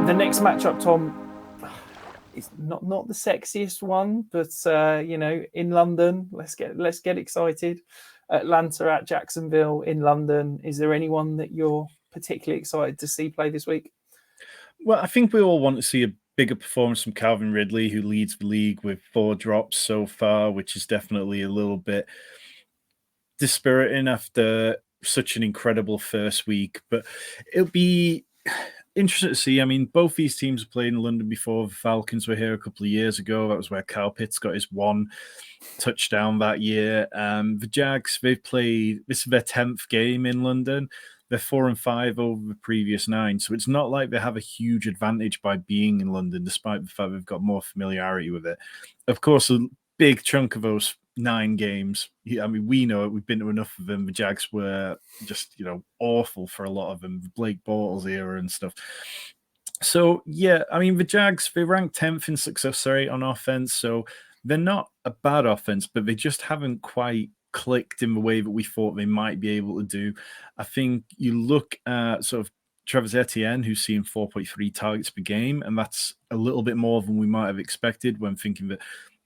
The next matchup, Tom, is not the sexiest one, but in London, let's get excited. Atlanta at Jacksonville in London. Is there anyone that you're particularly excited to see play this week? Well, I think we all want to see a bigger performance from Calvin Ridley, who leads the league with 4 drops so far, which is definitely a little bit dispiriting after such an incredible first week. But it'll be interesting to see. I mean, both these teams have played in London before. The Falcons were here a couple of years ago. That was where Kyle Pitts got his 1 touchdown that year. The Jags, they've played, this is their 10th game in London. They're 4-5 over the previous 9. So it's not like they have a huge advantage by being in London, despite the fact they've got more familiarity with it. Of course, a big chunk of those 9 games, I mean, we know it. We've been to enough of them. The Jags were just, awful for a lot of them. The Blake Bortles era and stuff. So, yeah, I mean, the Jags, they ranked 10th in success rate on offense. So they're not a bad offense, but they just haven't quite clicked in the way that we thought they might be able to do. I think you look at sort of Travis Etienne, who's seeing 4.3 targets per game, and that's a little bit more than we might have expected when thinking that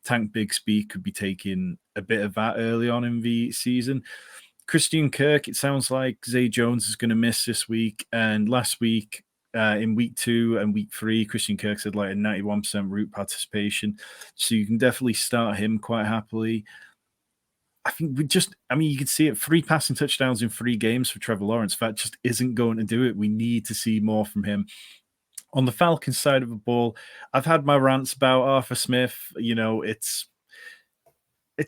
Tank Bigsby could be taking a bit of that early on in the season. Christian Kirk, it sounds like Zay Jones is going to miss this week, and last week in week 2 and week 3, Christian Kirk had like a 91% route participation, so you can definitely start him quite happily. I think you can see it, 3 passing touchdowns in 3 games for Trevor Lawrence. That just isn't going to do it. We need to see more from him. On the Falcons side of the ball, I've had my rants about Arthur Smith. It's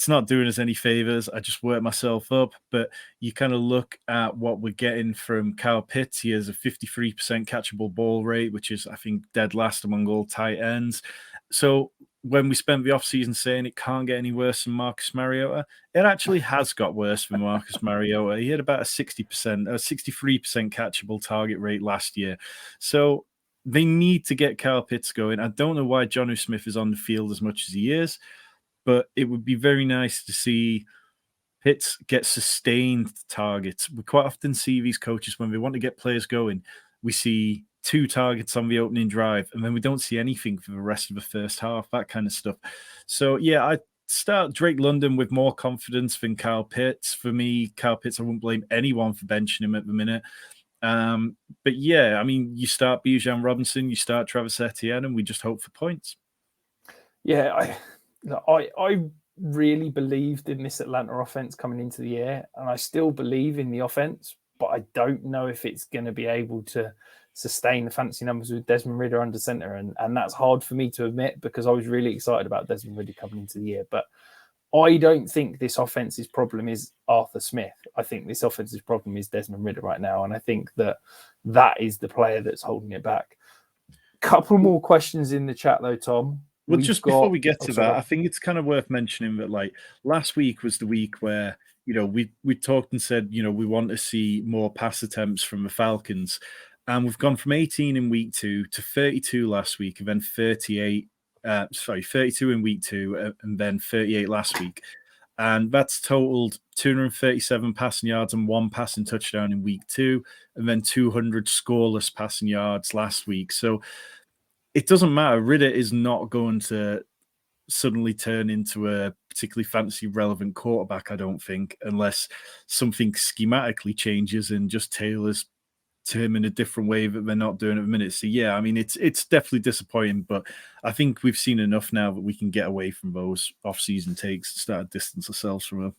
not doing us any favors. I just work myself up. But you kind of look at what we're getting from Kyle Pitts. He has a 53% catchable ball rate, which is, I think, dead last among all tight ends. So when we spent the offseason saying it can't get any worse than Marcus Mariota, it actually has got worse than Marcus Mariota. He had about a 63% catchable target rate last year. So they need to get Kyle Pitts going. I don't know why Jonnu Smith is on the field as much as he is, but it would be very nice to see Pitts get sustained targets. We quite often see these coaches, when they want to get players going, we see 2 targets on the opening drive, and then we don't see anything for the rest of the first half, that kind of stuff. So, yeah, I start Drake London with more confidence than Kyle Pitts. For me, Kyle Pitts, I wouldn't blame anyone for benching him at the minute. But, yeah, I mean, you start Bijan Robinson, you start Travis Etienne, and we just hope for points. Yeah, I really believed in this Atlanta offense coming into the year, and I still believe in the offense, but I don't know if it's going to be able to sustain the fantasy numbers with Desmond Ridder under center. And that's hard for me to admit, because I was really excited about Desmond Ridder coming into the year. But I don't think this offense's problem is Arthur Smith. I think this offense's problem is Desmond Ridder right now. And I think that is the player that's holding it back. Couple more questions in the chat though, Tom. Well, before we get to that, I think it's kind of worth mentioning that, like, last week was the week where, we talked and said, we want to see more pass attempts from the Falcons. And we've gone from 18 in week 2 to 32 last week, and then 32 in week 2, and then 38 last week. And that's totaled 237 passing yards and 1 passing touchdown in week 2, and then 200 scoreless passing yards last week. So it doesn't matter. Ridder is not going to suddenly turn into a particularly fantasy relevant quarterback, I don't think, unless something schematically changes and just tailors to him in a different way that they're not doing at the minute. So, yeah, I mean, it's definitely disappointing, but I think we've seen enough now that we can get away from those off-season takes and start to distance ourselves from them.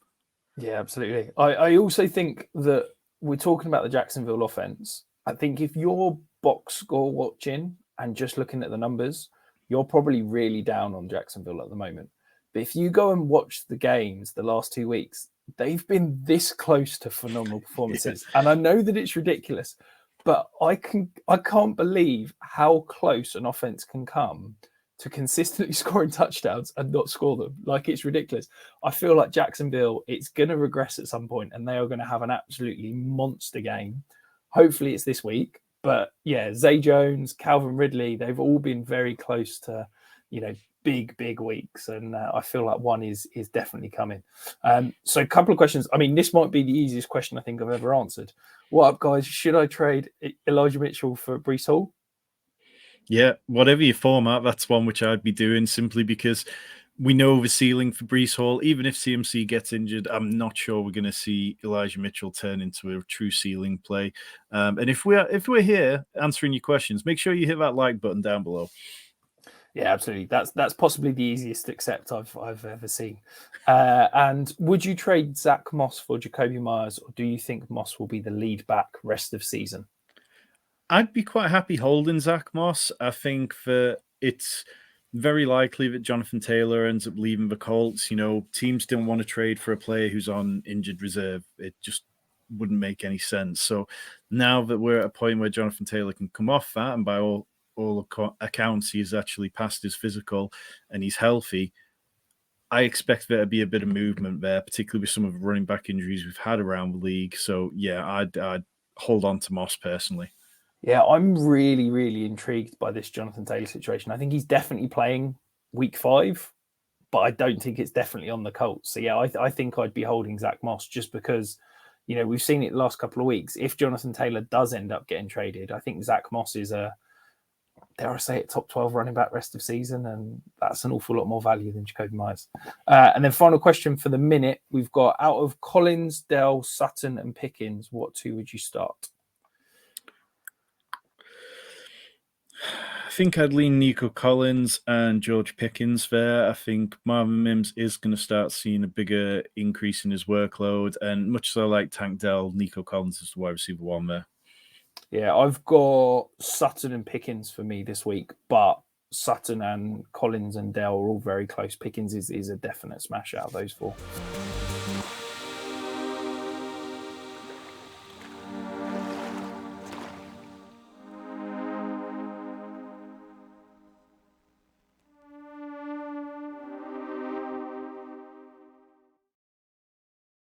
Yeah, absolutely. I also think that we're talking about the Jacksonville offense. I think if you're box score watching and just looking at the numbers, you're probably really down on Jacksonville at the moment. But if you go and watch the games the last 2 weeks, they've been this close to phenomenal performances. Yeah. And I know that it's ridiculous, but I can't believe how close an offense can come to consistently scoring touchdowns and not score them. Like, it's ridiculous. I feel like Jacksonville, it's going to regress at some point, and they are going to have an absolutely monster game. Hopefully it's this week. But yeah, Zay Jones, Calvin Ridley, they've all been very close to, big weeks. And I feel like one is definitely coming. So a couple of questions. I mean, this might be the easiest question I think I've ever answered. What up, guys? Should I trade Elijah Mitchell for Breece Hall? Yeah, whatever your format, that's one which I'd be doing simply because we know the ceiling for Breece Hall. Even if CMC gets injured, I'm not sure we're going to see Elijah Mitchell turn into a true ceiling play. And if we're here answering your questions, make sure you hit that like button down below. Yeah, absolutely. That's possibly the easiest accept I've ever seen. And would you trade Zach Moss for Jacoby Myers, or do you think Moss will be the lead back rest of season? I'd be quite happy holding Zach Moss. I think that it's very likely that Jonathan Taylor ends up leaving the Colts. You know, teams don't want to trade for a player who's on injured reserve. It just wouldn't make any sense. So now that we're at a point where Jonathan Taylor can come off that, and by all accounts, he's actually passed his physical and he's healthy, I expect there to be a bit of movement there, particularly with some of the running back injuries we've had around the league. So yeah, I'd hold on to Moss personally. Yeah, I'm really, really intrigued by this Jonathan Taylor situation. I think he's definitely playing week 5, but I don't think it's definitely on the Colts. So yeah, I think I'd be holding Zach Moss just because, we've seen it the last couple of weeks. If Jonathan Taylor does end up getting traded, I think Zach Moss is dare I say it, top 12 running back rest of season, and that's an awful lot more value than Jacoby Myers. And then final question for the minute, we've got out of Collins, Dell, Sutton, and Pickens, what 2 would you start? I think I'd lean Nico Collins and George Pickens there. I think Marvin Mims is going to start seeing a bigger increase in his workload. And much as I like Tank Dell, Nico Collins is the wide receiver 1 there. Yeah, I've got Sutton and Pickens for me this week, but Sutton and Collins and Dell are all very close. Pickens is a definite smash out of those 4.